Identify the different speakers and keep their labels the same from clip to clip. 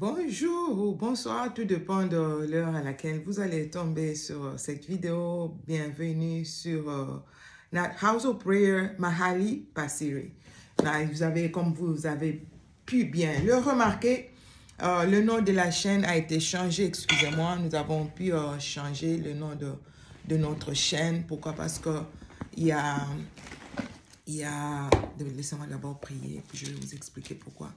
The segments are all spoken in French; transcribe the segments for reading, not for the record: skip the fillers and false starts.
Speaker 1: Bonjour ou bonsoir, tout dépend de l'heure à laquelle vous allez tomber sur cette vidéo. Bienvenue sur notre House of Prayer Mahali Pasiri. Comme vous avez pu bien le remarquer, le nom de la chaîne a été changé. Excusez-moi, nous avons pu changer le nom de notre chaîne. Pourquoi? Parce que laissez-moi d'abord prier, puis je vais vous expliquer pourquoi.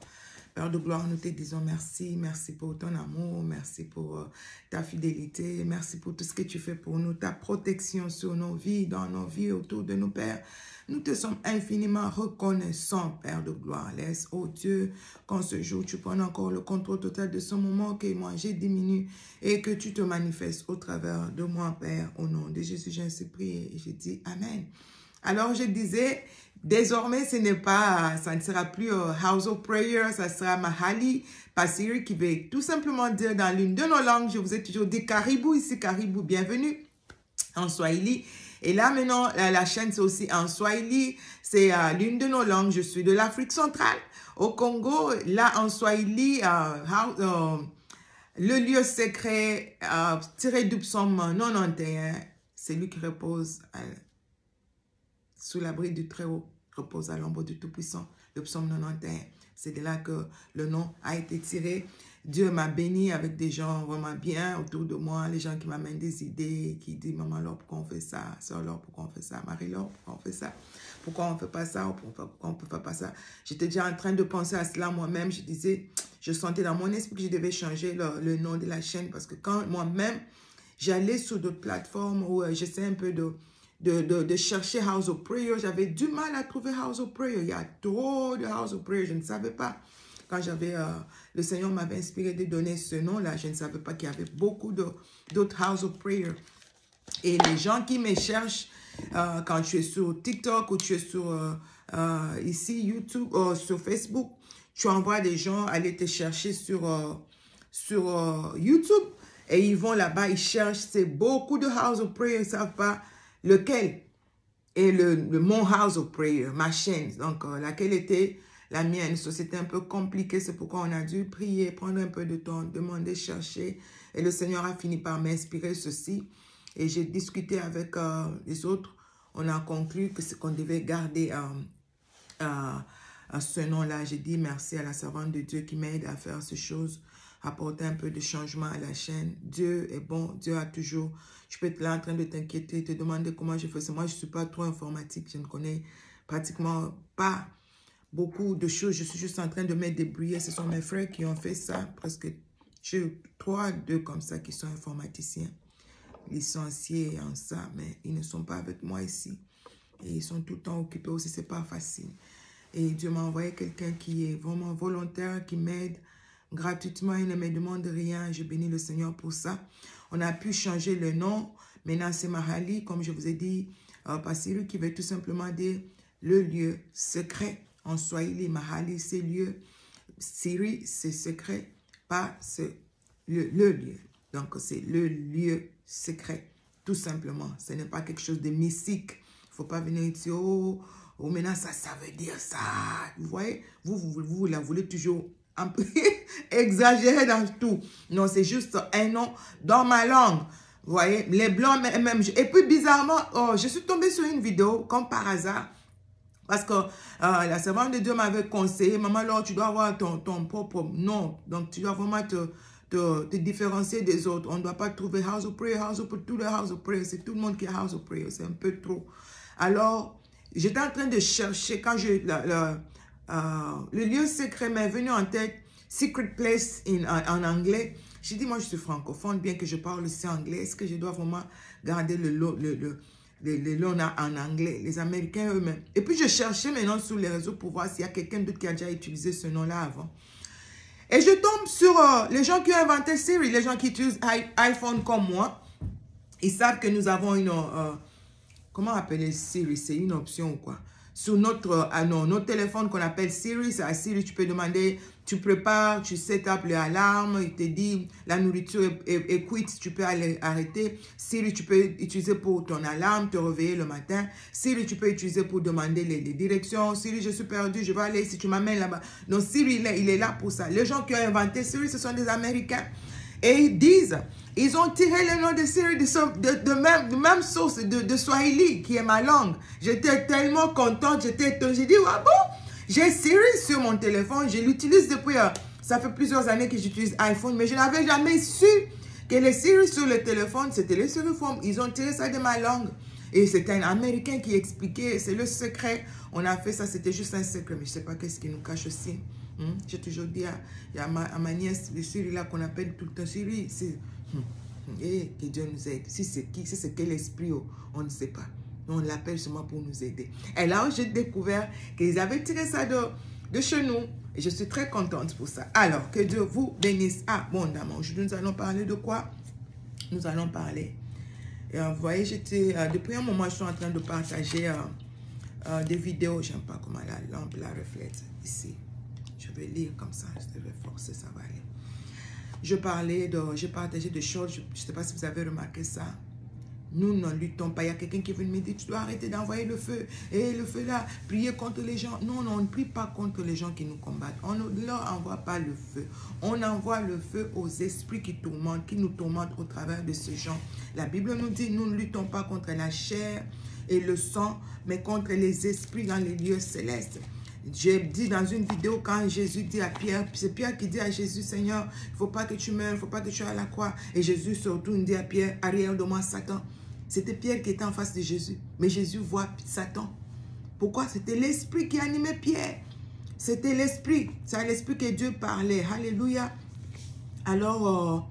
Speaker 1: Père de gloire, nous te disons merci. Merci pour ton amour. Merci pour ta fidélité. Merci pour tout ce que tu fais pour nous. Ta protection sur nos vies, dans nos vies, autour de nous, Père. Nous te sommes infiniment reconnaissants, Père de gloire. Laisse, oh Dieu, qu'en ce jour, tu prennes encore le contrôle total de ce moment, que moi, j'ai diminué et que tu te manifestes au travers de moi, Père. Au nom de Jésus, j'ai ainsi prié et j'ai dit Amen. Alors, je disais, désormais, ça ne sera plus House of Prayer, ça sera Mahali Pasiri, qui veut tout simplement dire dans l'une de nos langues. Je vous ai toujours dit Caribou ici, Caribou, bienvenue en Swahili. Et là, maintenant, la chaîne, c'est aussi en Swahili. C'est l'une de nos langues. Je suis de l'Afrique centrale, au Congo. Là, en Swahili, le lieu secret, tiré du psaume 91, c'est lui qui repose sous l'abri du Très-Haut, repose à l'ombre du Tout-Puissant, le psaume 91. C'est de là que le nom a été tiré. Dieu m'a béni avec des gens vraiment bien autour de moi, les gens qui m'amènent des idées, qui disent « Maman Laure, pourquoi on fait ça? Sœur Laure, pourquoi on fait ça? Marie Laure, pourquoi on fait ça? Pourquoi on ne fait pas ça? Pourquoi on ne peut pas ça? » J'étais déjà en train de penser à cela moi-même. Je disais, je sentais dans mon esprit que je devais changer le nom de la chaîne parce que quand moi-même, j'allais sur d'autres plateformes où j'essaie un peu de chercher House of Prayer. J'avais du mal à trouver House of Prayer. Il y a trop de House of Prayer. Je ne savais pas. Quand le Seigneur m'avait inspiré de donner ce nom-là, je ne savais pas qu'il y avait beaucoup d'autres House of Prayer. Et les gens qui me cherchent, quand tu es sur TikTok ou tu es sur ici YouTube ou sur Facebook, tu envoies des gens aller te chercher sur YouTube et ils vont là-bas, ils cherchent. C'est beaucoup de House of Prayer, ils ne savent pas lequel est mon House of Prayer, ma chaîne, donc laquelle était la mienne. C'était un peu compliqué, c'est pourquoi on a dû prier, prendre un peu de temps, demander, chercher. Et le Seigneur a fini par m'inspirer ceci. Et j'ai discuté avec les autres. On a conclu qu'on devait garder ce nom-là. J'ai dit merci à la servante de Dieu qui m'aide à faire ces choses, apporter un peu de changement à la chaîne. Dieu est bon, Dieu a toujours... Tu peux être là en train de t'inquiéter, te demander comment je fais ça. Moi, je ne suis pas trop informatique, je ne connais pratiquement pas beaucoup de choses. Je suis juste en train de me débrouiller. Ce sont mes frères qui ont fait ça, presque j'ai 2 comme ça qui sont informaticiens, licenciés en ça, mais ils ne sont pas avec moi ici. Et ils sont tout le temps occupés aussi, ce n'est pas facile. Et Dieu m'a envoyé quelqu'un qui est vraiment volontaire, qui m'aide gratuitement, il ne me demande rien. Je bénis le Seigneur pour ça. On a pu changer le nom. Maintenant, c'est Mahali, comme je vous ai dit, Pasiri, qui veut tout simplement dire le lieu secret. En Swahili, Mahali, c'est lieu. Siri, c'est secret, pas le lieu. Donc, c'est le lieu secret, tout simplement. Ce n'est pas quelque chose de mystique. Il ne faut pas venir dire, oh, maintenant, ça veut dire ça. Vous voyez, vous la voulez toujours un peu exagéré dans tout. Non, c'est juste un nom dans ma langue. Vous voyez, les blancs même. Et puis bizarrement, je suis tombée sur une vidéo comme par hasard. Parce que la servante de Dieu m'avait conseillé, maman, Laure, tu dois avoir ton propre nom. Donc, tu dois vraiment te différencier des autres. On ne doit pas trouver House of Prayer, tout le House of Prayer. C'est tout le monde qui a House of Prayer. C'est un peu trop. Alors, j'étais en train de chercher quand le lieu secret m'est venu en tête, Secret Place en anglais. J'ai dit, moi, je suis francophone, bien que je parle aussi anglais. Est-ce que je dois vraiment garder le nom en anglais? Les Américains eux-mêmes. Et puis, je cherchais maintenant sur les réseaux pour voir s'il y a quelqu'un d'autre qui a déjà utilisé ce nom-là avant. Et je tombe sur les gens qui ont inventé Siri, les gens qui utilisent iPhone comme moi. Ils savent que nous avons une... comment appeler Siri? C'est une option ou quoi? sur notre téléphone qu'on appelle Siri. À Siri, tu peux demander, tu prépares, tu set up l'alarme, il te dit la nourriture est cuite, tu peux aller arrêter. Siri, tu peux utiliser pour ton alarme, te réveiller le matin. Siri, tu peux utiliser pour demander les directions. Siri, je suis perdu, je vais aller si tu m'amènes là-bas. Donc Siri, il est là pour ça. Les gens qui ont inventé Siri, ce sont des Américains. Et ils disent, ils ont tiré le nom de Siri de même source, de Swahili, qui est ma langue. J'étais tellement contente, j'ai dit, ah bon, j'ai Siri sur mon téléphone, je l'utilise depuis, ça fait plusieurs années que j'utilise iPhone, mais je n'avais jamais su que les Siri sur le téléphone, c'était les Siri form. Ils ont tiré ça de ma langue. Et c'était un Américain qui expliquait, c'est le secret. On a fait ça, c'était juste un secret, mais je ne sais pas qu'est-ce qui nous cache aussi. J'ai toujours dit à ma nièce, le Siri là qu'on appelle tout le temps Siri, c'est que Dieu nous aide. Si c'est quel esprit, on ne sait pas. On l'appelle seulement pour nous aider. Et là, j'ai découvert qu'ils avaient tiré ça de chez nous. Et je suis très contente pour ça. Alors, que Dieu vous bénisse abondamment. Aujourd'hui, nous allons parler de quoi? Nous allons parler. Et vous voyez, depuis un moment, je suis en train de partager des vidéos. J'aime pas comment la lampe la reflète ici. Je vais lire comme ça, je vais forcer, ça va aller. J'ai partagé des choses, je ne sais pas si vous avez remarqué ça. Nous ne luttons pas. Il y a quelqu'un qui veut me dire, tu dois arrêter d'envoyer le feu. Et le feu là, prier contre les gens. Non, on ne prie pas contre les gens qui nous combattent. On ne leur envoie pas le feu. On envoie le feu aux esprits qui nous tourmentent au travers de ces gens. La Bible nous dit, nous ne luttons pas contre la chair et le sang, mais contre les esprits dans les lieux célestes. J'ai dit dans une vidéo quand Jésus dit à Pierre, c'est Pierre qui dit à Jésus, Seigneur, il ne faut pas que tu meurs, il ne faut pas que tu ailles à la croix. Et Jésus surtout dit à Pierre, arrière de moi Satan. C'était Pierre qui était en face de Jésus. Mais Jésus voit Satan. Pourquoi? C'était l'esprit qui animait Pierre. C'était l'esprit. C'est à l'esprit que Dieu parlait. Alléluia. Alors,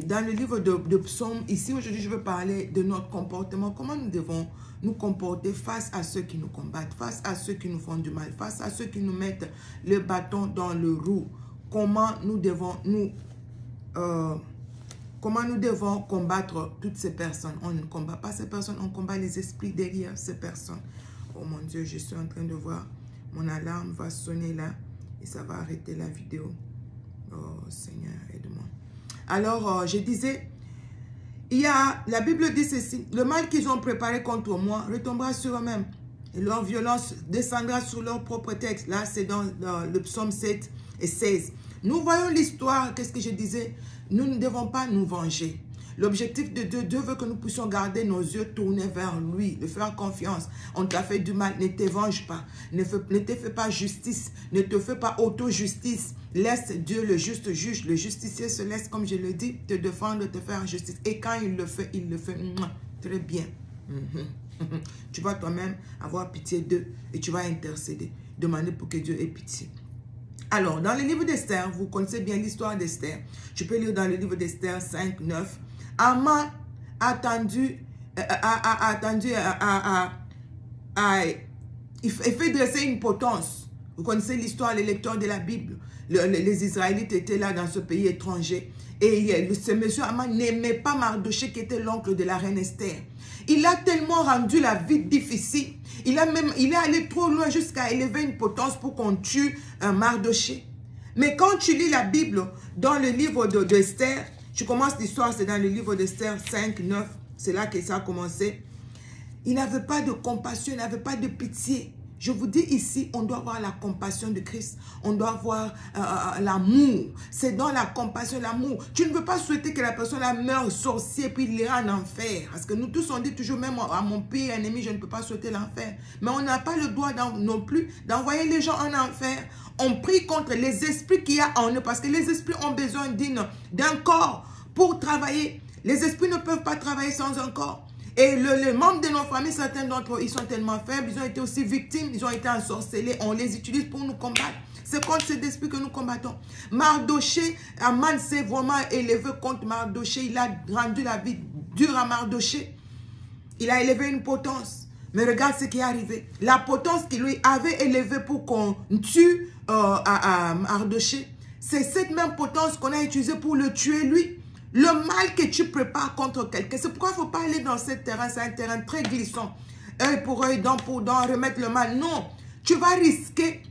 Speaker 1: dans le livre de Psaume, ici aujourd'hui, je veux parler de notre comportement. Comment nous devons nous comporter face à ceux qui nous combattent, face à ceux qui nous font du mal, face à ceux qui nous mettent le bâton dans le roue. Comment nous devons combattre toutes ces personnes? On ne combat pas ces personnes, on combat les esprits derrière ces personnes. Oh mon Dieu, je suis en train de voir, mon alarme va sonner là et ça va arrêter la vidéo. Oh Seigneur, aide-moi. Alors, je disais, la Bible dit ceci, le mal qu'ils ont préparé contre moi retombera sur eux-mêmes et leur violence descendra sur leur propre tête. Là, c'est dans le psaume 7 et 16. Nous voyons l'histoire, qu'est-ce que je disais? Nous ne devons pas nous venger. L'objectif de Dieu, Dieu veut que nous puissions garder nos yeux tournés vers lui, de faire confiance. On t'a fait du mal, ne te venge pas, ne te fais pas justice, ne te fais pas auto-justice. Laisse Dieu, le juste juge, le justicier se laisse, comme je le dis, te défendre, te faire justice. Et quand il le fait très bien. Tu vas toi-même avoir pitié d'eux et tu vas intercéder, demander pour que Dieu ait pitié. Alors, dans le livre d'Esther, vous connaissez bien l'histoire d'Esther. Tu peux lire dans le livre d'Esther 5, 9. Haman il fait dresser une potence. Vous connaissez l'histoire, les lecteurs de la Bible. Les Israélites étaient là dans ce pays étranger. Et ce monsieur Haman n'aimait pas Mardochée qui était l'oncle de la reine Esther. Il a tellement rendu la vie difficile. Il est allé trop loin jusqu'à élever une potence pour qu'on tue Mardochée. Mais quand tu lis la Bible dans le livre d'Esther, tu commences l'histoire, c'est dans le livre d'Esther 5, 9. C'est là que ça a commencé. Il n'avait pas de compassion, il n'avait pas de pitié. Je vous dis ici, on doit avoir la compassion de Christ. On doit avoir l'amour. C'est dans la compassion, l'amour. Tu ne veux pas souhaiter que la personne meure sorcier puis il ira en enfer. Parce que nous tous, on dit toujours, même à mon pire ennemi, je ne peux pas souhaiter l'enfer. Mais on n'a pas le droit non plus d'envoyer les gens en enfer. On prie contre les esprits qu'il y a en eux. Parce que les esprits ont besoin d'un corps pour travailler. Les esprits ne peuvent pas travailler sans un corps. Et les membres de nos familles, certains d'entre eux, ils sont tellement faibles, ils ont été aussi victimes, ils ont été ensorcelés, on les utilise pour nous combattre. C'est contre cet esprit que nous combattons. Mardochée, Haman s'est vraiment élevé contre Mardochée, il a rendu la vie dure à Mardochée. Il a élevé une potence. Mais regarde ce qui est arrivé. La potence qu'il lui avait élevée pour qu'on tue Mardochée, c'est cette même potence qu'on a utilisée pour le tuer lui. Le mal que tu prépares contre quelqu'un, c'est pourquoi il ne faut pas aller dans ce terrain, c'est un terrain très glissant. œil pour œil, dent pour dent, remettre le mal. Non, tu vas risquer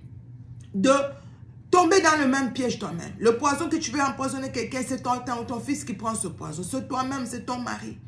Speaker 1: de tomber dans le même piège toi-même. Le poison que tu veux empoisonner quelqu'un, c'est ton fils qui prend ce poison. C'est toi-même, c'est ton mari.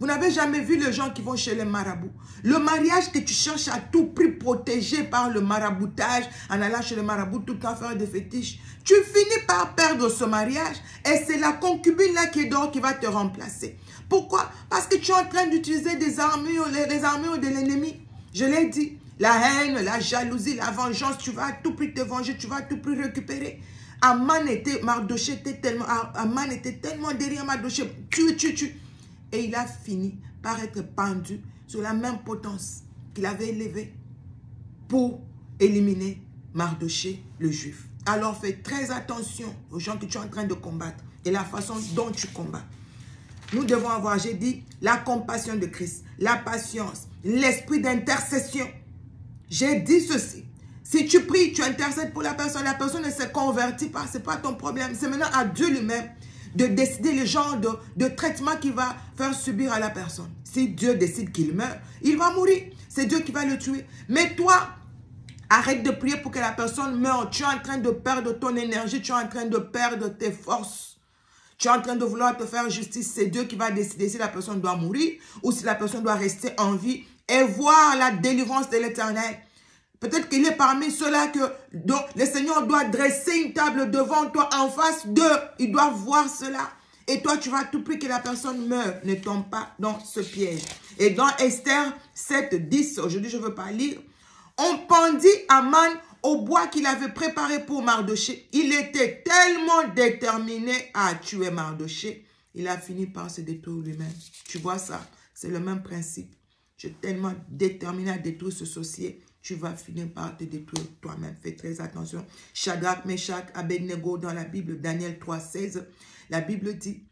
Speaker 1: Vous n'avez jamais vu les gens qui vont chez les marabouts. Le mariage que tu cherches à tout prix protégé par le maraboutage, en allant chez le marabout tout le temps faire des fétiches, tu finis par perdre ce mariage et c'est la concubine là qui est dehors qui va te remplacer. Pourquoi? Parce que tu es en train d'utiliser des armures, les armures de l'ennemi. Je l'ai dit, la haine, la jalousie, la vengeance, tu vas à tout prix te venger, tu vas à tout prix récupérer. Mardoché était tellement, Aman était tellement derrière Mardoché, tu. Et il a fini par être pendu sur la même potence qu'il avait élevée pour éliminer Mardoché, le juif. Alors fais très attention aux gens que tu es en train de combattre et la façon dont tu combats. Nous devons avoir, j'ai dit, la compassion de Christ, la patience, l'esprit d'intercession. J'ai dit ceci. Si tu pries, tu intercèdes pour la personne ne se convertit pas, ce n'est pas ton problème. C'est maintenant à Dieu lui-même de décider le genre de traitement qu'il va faire subir à la personne. Si Dieu décide qu'il meurt, il va mourir. C'est Dieu qui va le tuer. Mais toi, arrête de prier pour que la personne meure. Tu es en train de perdre ton énergie, tu es en train de perdre tes forces. Tu es en train de vouloir te faire justice. C'est Dieu qui va décider si la personne doit mourir ou si la personne doit rester en vie et voir la délivrance de l'Éternel. Peut-être qu'il est parmi ceux-là que le Seigneur doit dresser une table devant toi en face d'eux. Il doit voir cela. Et toi, tu vas tout prix que la personne meure. Ne tombe pas dans ce piège. Et dans Esther 7, 10, aujourd'hui je ne veux pas lire, on pendit Aman au bois qu'il avait préparé pour Mardoché. Il était tellement déterminé à tuer Mardoché. Il a fini par se détruire lui-même. Tu vois ça? C'est le même principe. Tu es tellement déterminé à détruire ce sorcier. Tu vas finir par te détruire toi-même. Fais très attention. Shadrach, Meshach, Abednego dans la Bible, Daniel 3, 16. La Bible dit,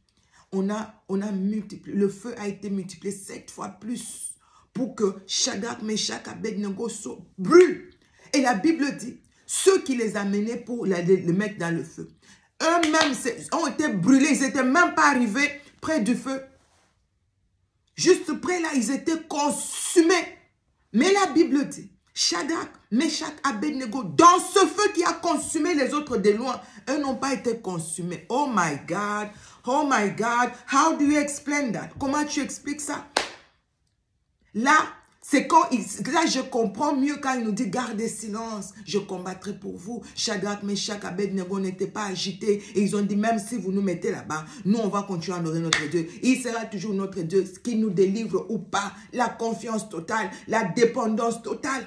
Speaker 1: on a multiplié, le feu a été multiplié 7 fois plus pour que Shadrach, Meshach, Abednego brûlent. Et la Bible dit, ceux qui les amenaient pour le mettre dans le feu, eux-mêmes ont été brûlés. Ils n'étaient même pas arrivés près du feu. Juste près là, ils étaient consumés. Mais la Bible dit, Shadrach, Meshach, Abednego, dans ce feu qui a consumé les autres de loin, eux n'ont pas été consumés. Oh my God, how do you explain that? Comment tu expliques ça? Là, c'est quand là je comprends mieux quand il nous dit gardez silence, je combattrai pour vous. Shadrach, Meshach, Abednego n'étaient pas agités et ils ont dit même si vous nous mettez là-bas, nous on va continuer à honorer notre Dieu. Il sera toujours notre Dieu, qui nous délivre ou pas. La confiance totale, la dépendance totale.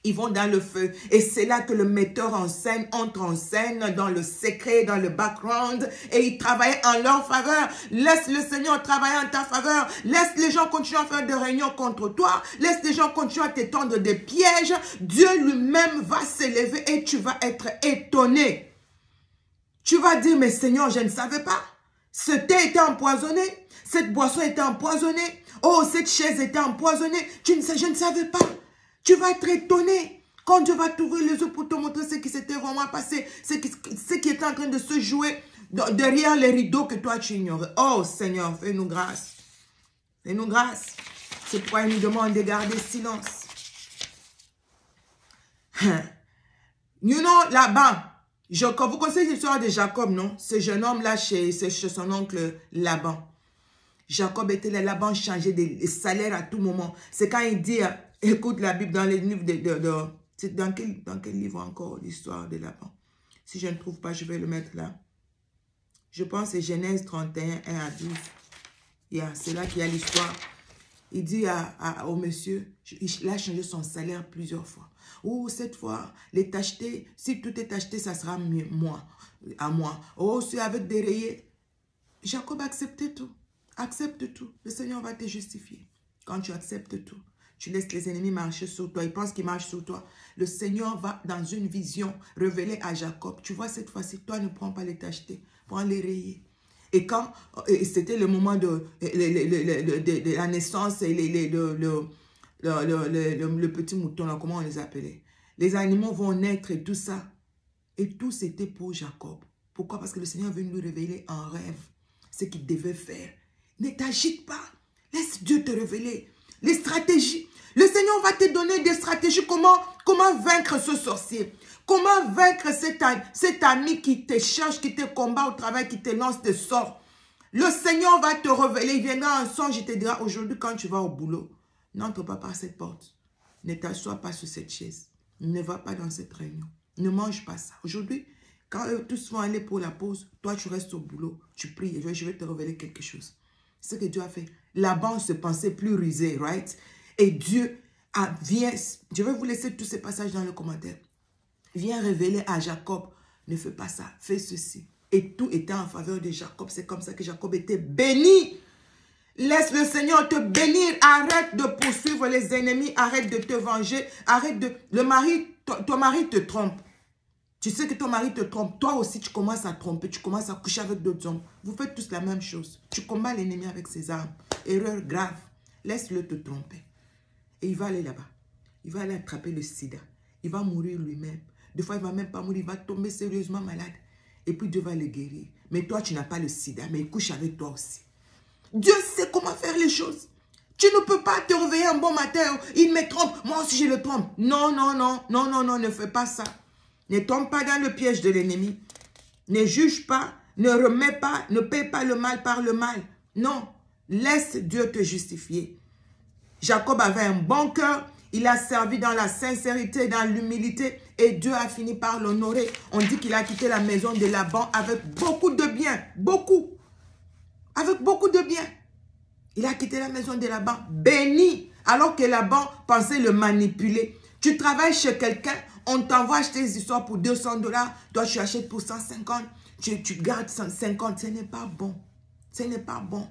Speaker 1: Ils vont dans le feu. Et c'est là que le metteur en scène entre en scène dans le secret, dans le background. Et il travaille en leur faveur. Laisse le Seigneur travailler en ta faveur. Laisse les gens continuer à faire des réunions contre toi. Laisse les gens continuer à t'étendre des pièges. Dieu lui-même va s'élever et tu vas être étonné. Tu vas dire, mais Seigneur, je ne savais pas. Ce thé était empoisonné. Cette boisson était empoisonnée. Oh, cette chaise était empoisonnée. Je ne savais pas. Tu vas être étonné quand Dieu va t'ouvrir les yeux pour te montrer ce qui s'était vraiment passé, ce qui était en train de se jouer derrière les rideaux que toi tu ignorais. Oh Seigneur, fais-nous grâce. Fais-nous grâce. C'est pourquoi il nous demande de garder silence. You know, Laban, Jacob, vous connaissez l'histoire de Jacob, non? Ce jeune homme-là chez son oncle Laban. Jacob était là, Laban changeait de salaire à tout moment. C'est quand il dit... Écoute la Bible dans les livres c'est dans quel livre encore l'histoire de Laban? Si je ne trouve pas, je vais le mettre là. Je pense que c'est Genèse 31, 1 à 12. Yeah, c'est là qu'il y a l'histoire. Il dit au monsieur, il a changé son salaire plusieurs fois. Oh, cette fois, les tachetés, si tout est acheté, ça sera à moi. Oh, c'est avec des rayés. Jacob acceptait tout. Accepte tout. Le Seigneur va te justifier. Quand tu acceptes tout. Tu laisses les ennemis marcher sur toi. Ils pensent qu'ils marchent sur toi. Le Seigneur va dans une vision révéler à Jacob. Tu vois, cette fois-ci, toi ne prends pas les tachetés. Prends les rayés. Et quand c'était le moment de la naissance et le petit mouton, là, comment on les appelait? Les animaux vont naître et tout ça. Et tout c'était pour Jacob. Pourquoi? Parce que le Seigneur veut lui révéler en rêve ce qu'il devait faire. Ne t'agite pas. Laisse Dieu te révéler. Les stratégies. Le Seigneur va te donner des stratégies. Comment vaincre ce sorcier? Comment vaincre cet ami qui te cherche, qui te combat au travail, qui te lance des sorts? Le Seigneur va te révéler. Il viendra en songe. Il te dira, aujourd'hui, quand tu vas au boulot, n'entre pas par cette porte. Ne t'assois pas sur cette chaise. Ne va pas dans cette réunion. Ne mange pas ça. Aujourd'hui, quand tous vont aller pour la pause, toi, tu restes au boulot. Tu pries et je vais te révéler quelque chose. C'est ce que Dieu a fait. Laban se pensait plus rusé, right? Et Dieu vient, je vais vous laisser tous ces passages dans le commentaire. Vient révéler à Jacob, ne fais pas ça, fais ceci. Et tout était en faveur de Jacob. C'est comme ça que Jacob était béni. Laisse le Seigneur te bénir. Arrête de poursuivre les ennemis. Arrête de te venger. Arrête de... Ton mari te trompe. Tu sais que ton mari te trompe. Toi aussi, tu commences à tromper. Tu commences à coucher avec d'autres hommes. Vous faites tous la même chose. Tu combats l'ennemi avec ses armes. Erreur grave. Laisse-le te tromper. Et il va aller là-bas. Il va aller attraper le sida. Il va mourir lui-même. Des fois, il ne va même pas mourir. Il va tomber sérieusement malade. Et puis Dieu va le guérir. Mais toi, tu n'as pas le sida. Mais il couche avec toi aussi. Dieu sait comment faire les choses. Tu ne peux pas te réveiller un bon matin. Il me trompe. Moi aussi, je le trompe. Non, non, non. Non, non, non. Ne fais pas ça. Ne tombe pas dans le piège de l'ennemi. Ne juge pas. Ne remets pas. Ne paie pas le mal par le mal. Non. Laisse Dieu te justifier. Jacob avait un bon cœur. Il a servi dans la sincérité, dans l'humilité. Et Dieu a fini par l'honorer. On dit qu'il a quitté la maison de Laban avec beaucoup de biens. Beaucoup. Avec beaucoup de biens. Il a quitté la maison de Laban béni. Alors que Laban pensait le manipuler. Tu travailles chez quelqu'un. On t'envoie acheter des histoires pour 200 $. Toi, tu achètes pour 150. Tu gardes 150. Ce n'est pas bon. Ce n'est pas bon.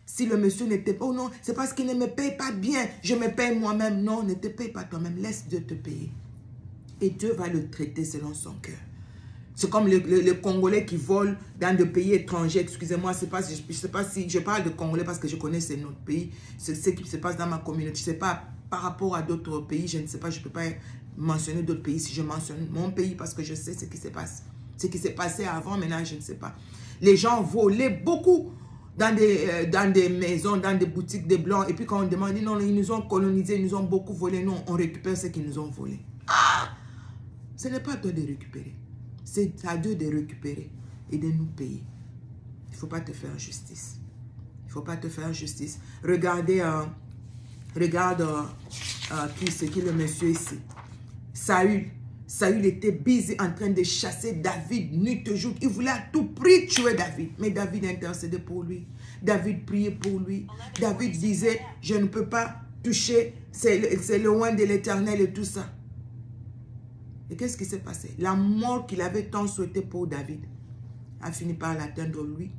Speaker 1: Si le monsieur n'était pas, oh non, c'est parce qu'il ne me paye pas bien. Je me paye moi-même. Non, ne te paye pas toi-même. Laisse Dieu te payer. Et Dieu va le traiter selon son cœur. C'est comme les Congolais qui volent dans des pays étrangers. Excusez-moi, je ne sais pas si je parle de Congolais parce que je connais notre pays. C'est ce qui se passe dans ma communauté. Je ne sais pas par rapport à d'autres pays. Je ne sais pas, je ne peux pas mentionner d'autres pays si je mentionne mon pays parce que je sais ce qui se passe. Ce qui s'est passé avant, maintenant, je ne sais pas. Les gens volaient beaucoup dans des maisons, dans des boutiques des Blancs. Et puis quand on demande, non, ils nous ont colonisés, ils nous ont beaucoup volé. Non, on récupère ce qu'ils nous ont volé. Ah! Ce n'est pas à toi de récupérer. C'est à Dieu de récupérer et de nous payer. Il ne faut pas te faire justice. Il ne faut pas te faire justice. Regardez, c'est qui le monsieur ici. Saül était busy en train de chasser David nuit et jour. Il voulait à tout prix tuer David. Mais David intercédait pour lui. David priait pour lui. David disait, je ne peux pas toucher, c'est loin de l'Éternel et tout ça. Et qu'est-ce qui s'est passé? La mort qu'il avait tant souhaité pour David a fini par l'atteindre lui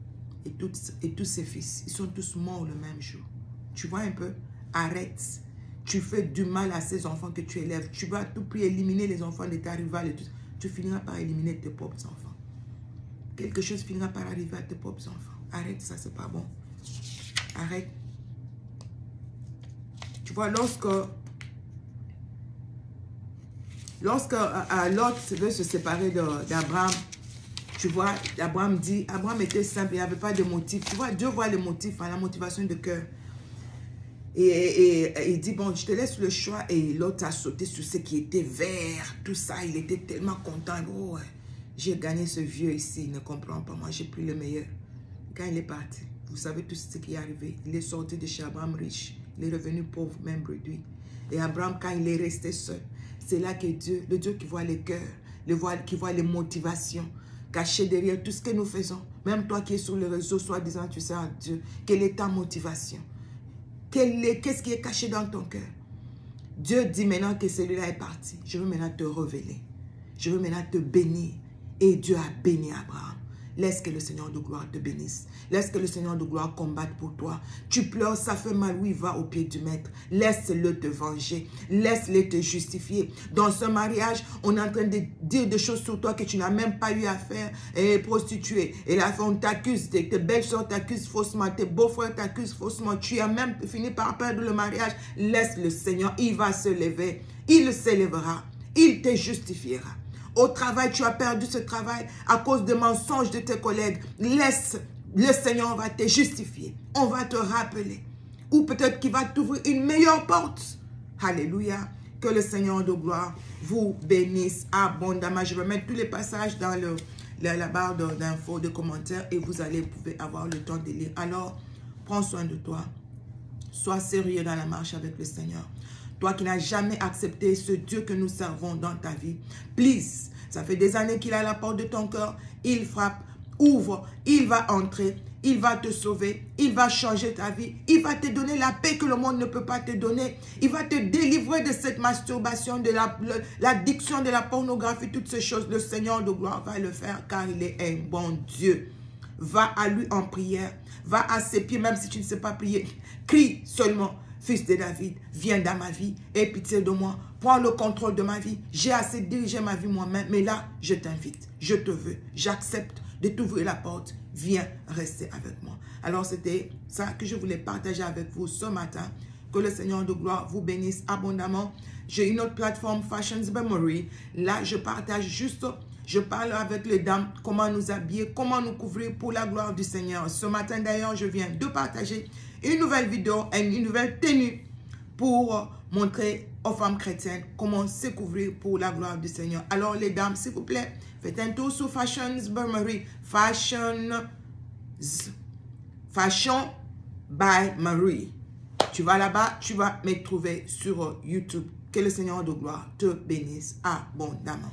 Speaker 1: et tous ses fils. Ils sont tous morts le même jour. Tu vois un peu? Arrête. Tu fais du mal à ces enfants que tu élèves. Tu vas à tout prix éliminer les enfants de ta rivale. Tu finiras par éliminer tes propres enfants. Quelque chose finira par arriver à tes propres enfants. Arrête ça, c'est pas bon. Arrête. Tu vois, lorsque Lot veut se séparer d'Abraham, tu vois, Abraham était simple, il n'y avait pas de motif. Tu vois, Dieu voit le motif, la motivation de cœur. Et il dit, bon, je te laisse le choix. Et l'autre a sauté sur ce qui était vert, tout ça. Il était tellement content. Oh, ouais, j'ai gagné ce vieux ici, il ne comprend pas. Moi, j'ai pris le meilleur. Quand il est parti, vous savez tout ce qui est arrivé. Il est sorti de chez Abraham riche. Il est revenu pauvre, même réduit. Et Abraham, quand il est resté seul, c'est là que Dieu, le Dieu qui voit les cœurs, qui voit les motivations cachées derrière tout ce que nous faisons. Même toi qui es sur les réseaux, soi-disant, tu sais à Dieu, quelle est ta motivation? Qu'est-ce qui est caché dans ton cœur? Dieu dit maintenant que celui-là est parti. Je veux maintenant te révéler. Je veux maintenant te bénir. Et Dieu a béni Abraham. Laisse que le Seigneur de gloire te bénisse. Laisse que le Seigneur de gloire combatte pour toi. Tu pleures, ça fait mal. Oui, va au pied du maître. Laisse-le te venger. Laisse-le te justifier. Dans ce mariage, on est en train de dire des choses sur toi que tu n'as même pas eu à faire. Et prostituée. Et là, on t'accuse. Tes belles-sœurs t'accusent faussement. Tes beaux-frères t'accusent faussement. Tu as même fini par perdre le mariage. Laisse le Seigneur. Il va se lever. Il s'élèvera. Il te justifiera. Au travail, tu as perdu ce travail à cause des mensonges de tes collègues. Laisse, le Seigneur va te justifier. On va te rappeler. ou peut-être qu'il va t'ouvrir une meilleure porte. Alléluia. Que le Seigneur de gloire vous bénisse abondamment. Je vais mettre tous les passages dans la barre d'infos, de commentaires, et vous allez pouvoir avoir le temps de lire. Alors, prends soin de toi. Sois sérieux dans la marche avec le Seigneur. Toi qui n'as jamais accepté ce Dieu que nous servons dans ta vie, please, ça fait des années qu'il est à la porte de ton cœur, il frappe, ouvre, il va entrer, il va te sauver, il va changer ta vie, il va te donner la paix que le monde ne peut pas te donner, il va te délivrer de cette masturbation, de l'addiction, de la pornographie, toutes ces choses. Le Seigneur de gloire va le faire car il est un bon Dieu. Va à lui en prière, va à ses pieds, même si tu ne sais pas prier, crie seulement. Fils de David, viens dans ma vie, aie pitié de moi, prends le contrôle de ma vie. J'ai assez dirigé ma vie moi-même, mais là, je t'invite, je te veux, j'accepte de t'ouvrir la porte, viens rester avec moi. Alors, c'était ça que je voulais partager avec vous ce matin. Que le Seigneur de gloire vous bénisse abondamment. J'ai une autre plateforme, Fashions Memory. Là, je partage juste, je parle avec les dames, comment nous habiller, comment nous couvrir pour la gloire du Seigneur. Ce matin, d'ailleurs, je viens de partager une nouvelle vidéo et une nouvelle tenue pour montrer aux femmes chrétiennes comment se couvrir pour la gloire du Seigneur. Alors les dames, s'il vous plaît, faites un tour sur Fashions Marie, Fashion by Marie. Tu vas là-bas, tu vas me trouver sur YouTube. Que le Seigneur de gloire te bénisse abondamment.